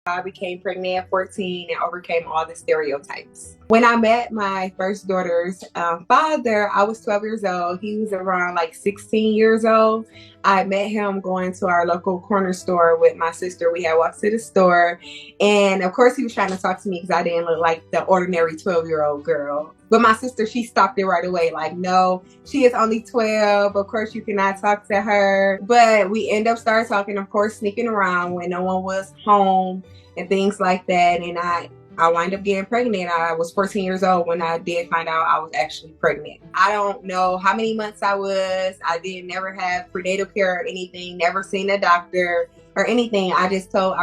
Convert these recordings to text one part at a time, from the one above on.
I became pregnant at 14 and overcame all the stereotypes. When I met my first daughter's father, I was 12 years old. He was around like 16 years old. I met him going to our local corner store with my sister. We had walked to the store, and of course he was trying to talk to me because I didn't look like the ordinary 12-year-old girl. But my sister, she stopped it right away. Like, no, she is only 12. Of course, you cannot talk to her. But we end up started talking, of course, sneaking around when no one was home and things like that. And I wind up getting pregnant. I was 14 years old when I did find out I was actually pregnant. I don't know how many months I was. I did never have prenatal care or anything, never seen a doctor or anything. I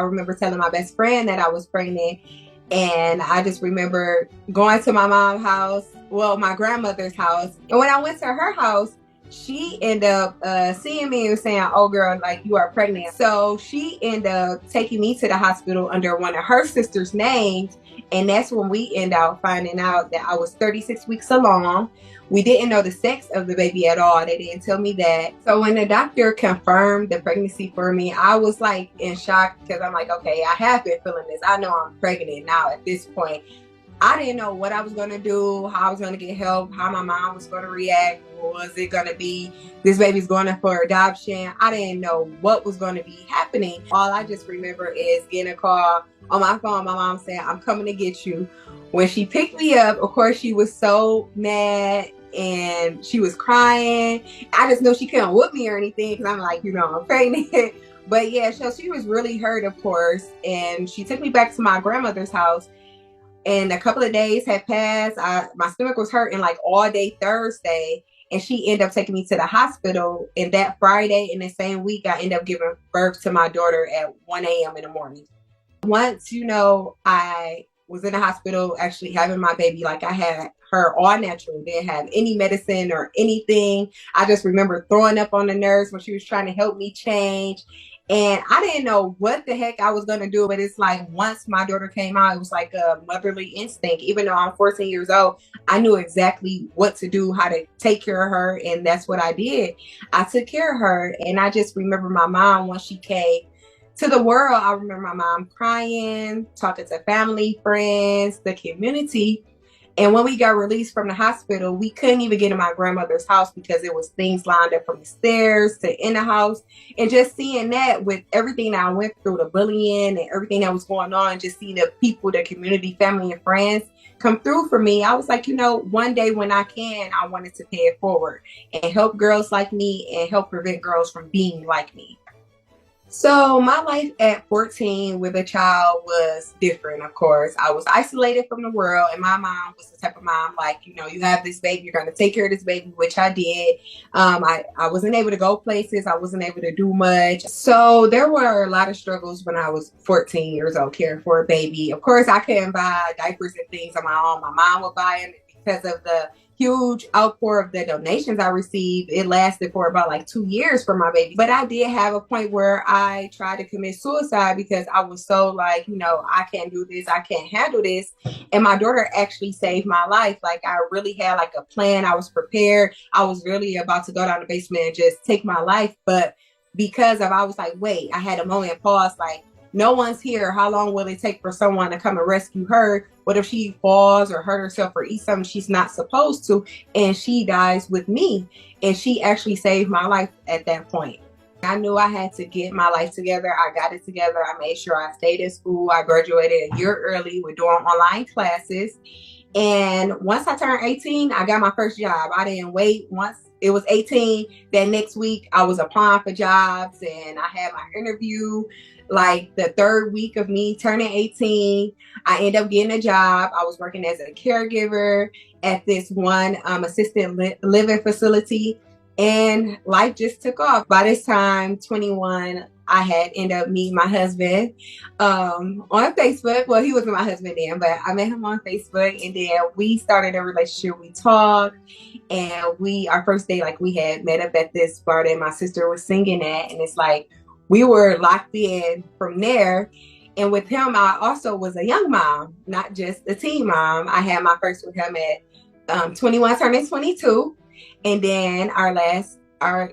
remember telling my best friend that I was pregnant. And I just remember going to my mom's house, well, my grandmother's house. And when I went to her house, she ended up seeing me and saying, "Oh girl, like, you are pregnant." So she ended up taking me to the hospital under one of her sister's names. And that's when we ended up finding out that I was 36 weeks along. We didn't know the sex of the baby at all. They didn't tell me that. So when the doctor confirmed the pregnancy for me, I was like in shock because I'm like, okay, I have been feeling this. I know I'm pregnant now at this point. I didn't know what I was going to do, how I was going to get help, how my mom was going to react. Was it going to be this baby's going in for adoption? I didn't know what was going to be happening. All I just remember is getting a call on my phone. My mom saying, "I'm coming to get you." When she picked me up, of course, she was so mad and she was crying. I just know she couldn't whoop me or anything because I'm like, I'm pregnant. But yeah, so she was really hurt, of course. And she took me back to my grandmother's house. And a couple of days had passed. My stomach was hurting like all day Thursday. And she ended up taking me to the hospital. And that Friday in the same week, I ended up giving birth to my daughter at 1 a.m. in the morning. Once, I was in the hospital actually having my baby, like I had her all natural. Didn't have any medicine or anything. I just remember throwing up on the nurse when she was trying to help me change. And I didn't know what the heck I was going to do. But it's like once my daughter came out, it was like a motherly instinct. Even though I'm 14 years old, I knew exactly what to do, how to take care of her. And that's what I did. I took care of her. And I just remember my mom, when she came to the world, I remember my mom crying, talking to family, friends, the community. And when we got released from the hospital, we couldn't even get in my grandmother's house because it was things lined up from the stairs to in the house. And just seeing that with everything that I went through, the bullying and everything that was going on, just seeing the people, the community, family, and friends come through for me, I was like, one day when I wanted to pay it forward and help girls like me and help prevent girls from being like me. So my life at 14 with a child was different, of course. I was isolated from the world, and my mom was the type of mom, like, you have this baby, you're going to take care of this baby, which I did. I wasn't able to go places. I wasn't able to do much. So there were a lot of struggles when I was 14 years old caring for a baby. Of course, I couldn't buy diapers and things on my own. My mom would buy them because of the huge outpour of the donations I received. It lasted for about like 2 years for my baby. But I did have a point where I tried to commit suicide because I was so like, I can't do this. I can't handle this. And my daughter actually saved my life. Like, I really had like a plan. I was prepared. I was really about to go down the basement and just take my life. But I was like, wait, I had a moment pause, like, no one's here. How long will it take for someone to come and rescue her? What if she falls or hurt herself or eat something she's not supposed to and she dies with me? And she actually saved my life at that point. I knew I had to get my life together. I got it together. I made sure I stayed in school. I graduated a year early with doing online classes. And once I turned 18, I got my first job. I didn't wait. Once it was 18, that next week I was applying for jobs and I had my interview. Like the third week of me turning 18, I ended up getting a job. I was working as a caregiver at this one assisted living facility, and life just took off. By this time, 21, I had ended up meeting my husband on Facebook. Well, he wasn't my husband then, but I met him on Facebook, and then we started a relationship. We talked, and our first day, like, we had met up at this bar that my sister was singing at, and it's like, we were locked in from there. And with him, I also was a young mom, not just a teen mom. I had my first with him at 21, turning 22. And then our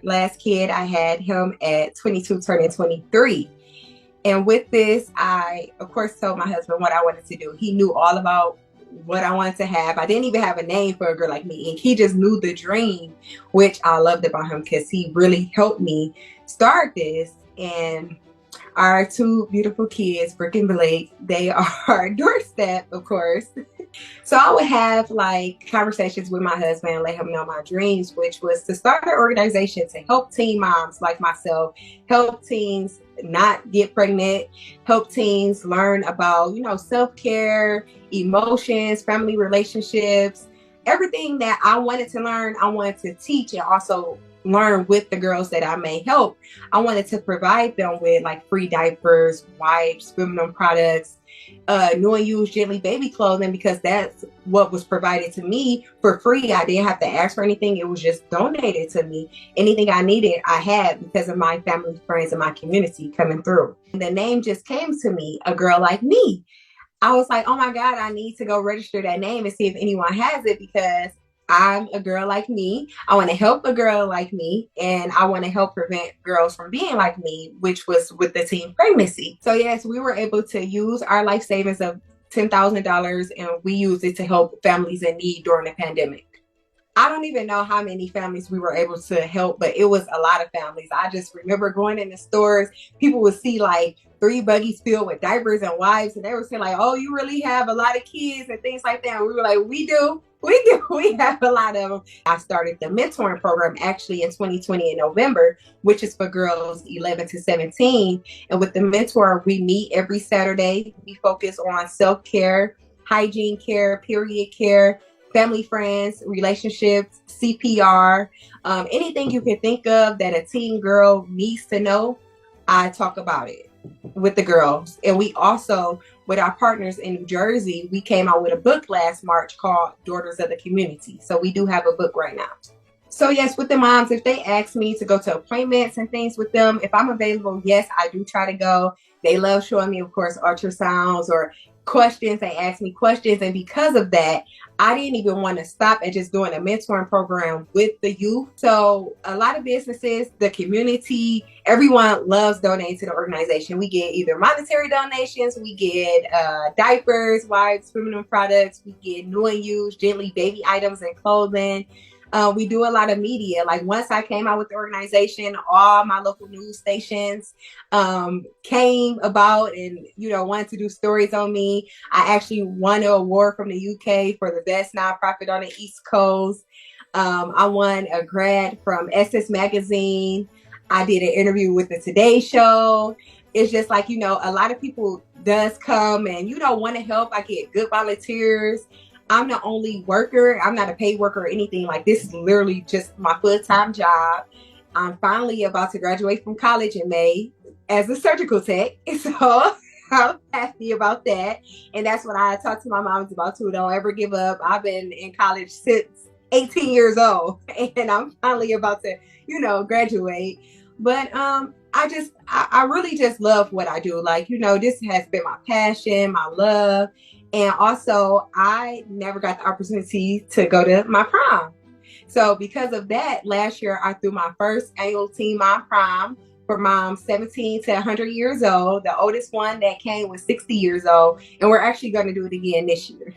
last kid, I had him at 22, turning 23. And with this, I, of course, told my husband what I wanted to do. He knew all about what I wanted to have. I didn't even have a name for a girl like me. And he just knew the dream, which I loved about him because he really helped me start this. And our two beautiful kids, Brick and Blake, they are our doorstep, of course. So I would have like conversations with my husband and let him know my dreams, which was to start an organization to help teen moms like myself, help teens not get pregnant, help teens learn about, self-care, emotions, family relationships, everything that I wanted to learn, I wanted to teach and also learn with the girls that I may help. I wanted to provide them with like free diapers, wipes, feminine products, new and used gently baby clothing, because that's what was provided to me for free. I didn't have to ask for anything. It was just donated to me. Anything I needed, I had because of my family, friends, and my community coming through. And the name just came to me, A Girl Like Me. I was like, oh my God, I need to go register that name and see if anyone has it, because I'm a girl like me. I want to help a girl like me, and I want to help prevent girls from being like me, which was with the teen pregnancy. So yes, we were able to use our life savings of $10,000, and we used it to help families in need during the pandemic. I don't even know how many families we were able to help, but it was a lot of families. I just remember going in the stores, people would see like 3 buggies filled with diapers and wipes, and they were saying like, oh, you really have a lot of kids and things like that. And we were like, we do. We have a lot of them. I started the mentoring program actually in 2020 in November, which is for girls 11 to 17. And with the mentor, we meet every Saturday. We focus on self-care, hygiene care, period care, family, friends, relationships, CPR, anything you can think of that a teen girl needs to know, I talk about it with the girls. And we also, with our partners in New Jersey, we came out with a book last March called Daughters of the Community. So we do have a book right now. So yes, with the moms, if they ask me to go to appointments and things with them, if I'm available, yes, I do try to go. They love showing me, of course, ultrasounds or questions. They ask me questions. And because of that, I didn't even want to stop at just doing a mentoring program with the youth. So a lot of businesses, the community, everyone loves donating to the organization. We get either monetary donations, we get diapers, wipes, feminine products, we get new and used gently baby items and clothing. We do a lot of media. Like once I came out with the organization, all my local news stations came about and, wanted to do stories on me. I actually won an award from the UK for the best nonprofit on the East Coast. I won a grant from SS Magazine. I did an interview with the Today Show. It's just like, a lot of people does come and, want to help. I get good volunteers. I'm the only worker. I'm not a paid worker or anything. Like this is literally just my full-time job. I'm finally about to graduate from college in May as a surgical tech. So I'm happy about that. And that's what I talk to my moms about too. Don't ever give up. I've been in college since 18 years old and I'm finally about to, graduate. But I really just love what I do. Like, this has been my passion, my love. And also, I never got the opportunity to go to my prom. So because of that, last year, I threw my first annual Teen Mom Prom for moms 17 to 100 years old. The oldest one that came was 60 years old. And we're actually going to do it again this year.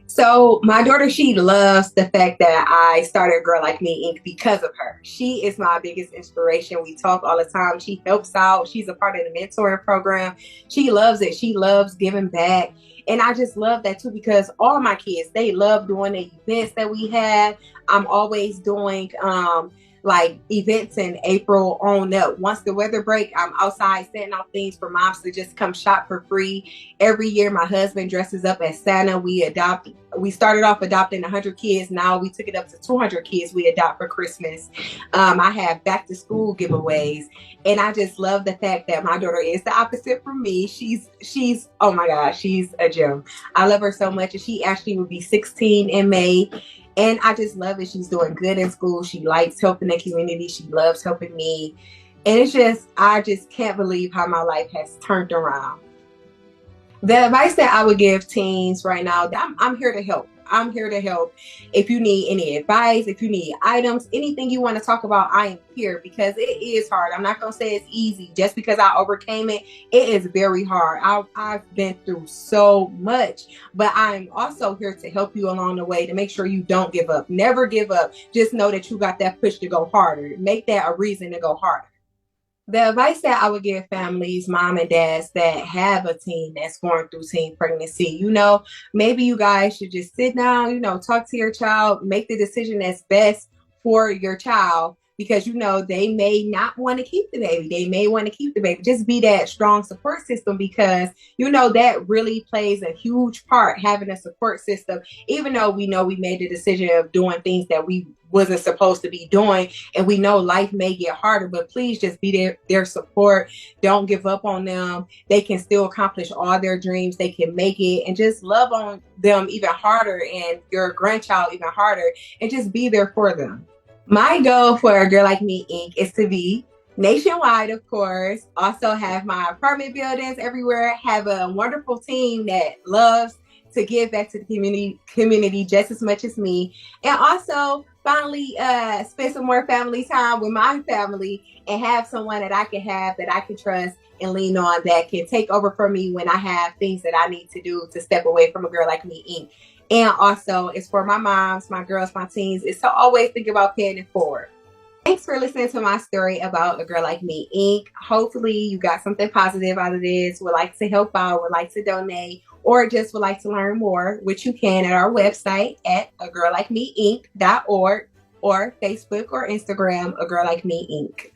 So my daughter, she loves the fact that I started Girl Like Me Inc. because of her. She is my biggest inspiration. We talk all the time. She helps out. She's a part of the mentoring program. She loves it. She loves giving back. And I just love that too, because all my kids, they love doing the events that we have. I'm always doing like events in April on up. Once the weather break, I'm outside setting out things for moms to just come shop for free. Every year, my husband dresses up as Santa. We started off adopting 100 kids. Now we took it up to 200 kids we adopt for Christmas. I have back to school giveaways. And I just love the fact that my daughter is the opposite from me. She's, oh my gosh, she's a gem. I love her so much. And she actually will be 16 in May. And I just love it. She's doing good in school. She likes helping the community. She loves helping me. And I just can't believe how my life has turned around. The advice that I would give teens right now, I'm here to help. I'm here to help. If you need any advice, if you need items, anything you want to talk about, I am here, because it is hard. I'm not going to say it's easy. Just because I overcame it, it is very hard. I've been through so much, but I'm also here to help you along the way, to make sure you don't give up. Never give up. Just know that you got that push to go harder. Make that a reason to go harder. The advice that I would give families, mom and dads that have a teen that's going through teen pregnancy, maybe you guys should just sit down, talk to your child, make the decision that's best for your child, because they may not want to keep the baby. They may want to keep the baby. Just be that strong support system, because that really plays a huge part, having a support system, even though we know we made the decision of doing things that we wasn't supposed to be doing, and we know life may get harder, but please just be their support. Don't give up on them. They can still accomplish all their dreams. They can make it, and just love on them even harder, and your grandchild even harder, and just be there for them. My goal for A Girl Like Me Inc. is to be nationwide, of course. Also have my apartment buildings everywhere. Have a wonderful team that loves to give back to the community just as much as me. And also finally spend some more family time with my family, and have someone that I can trust and lean on, that can take over for me when I have things that I need to do to step away from A Girl Like Me Inc. And also, it's for my moms, my girls, my teens, is to always think about paying it forward. Thanks for listening to my story about A Girl Like Me Inc. Hopefully you got something positive out of this, would like to help out, would like to donate, or just would like to learn more, which you can at our website at agirllikemeinc.org, or Facebook or Instagram, A Girl Like Me Inc.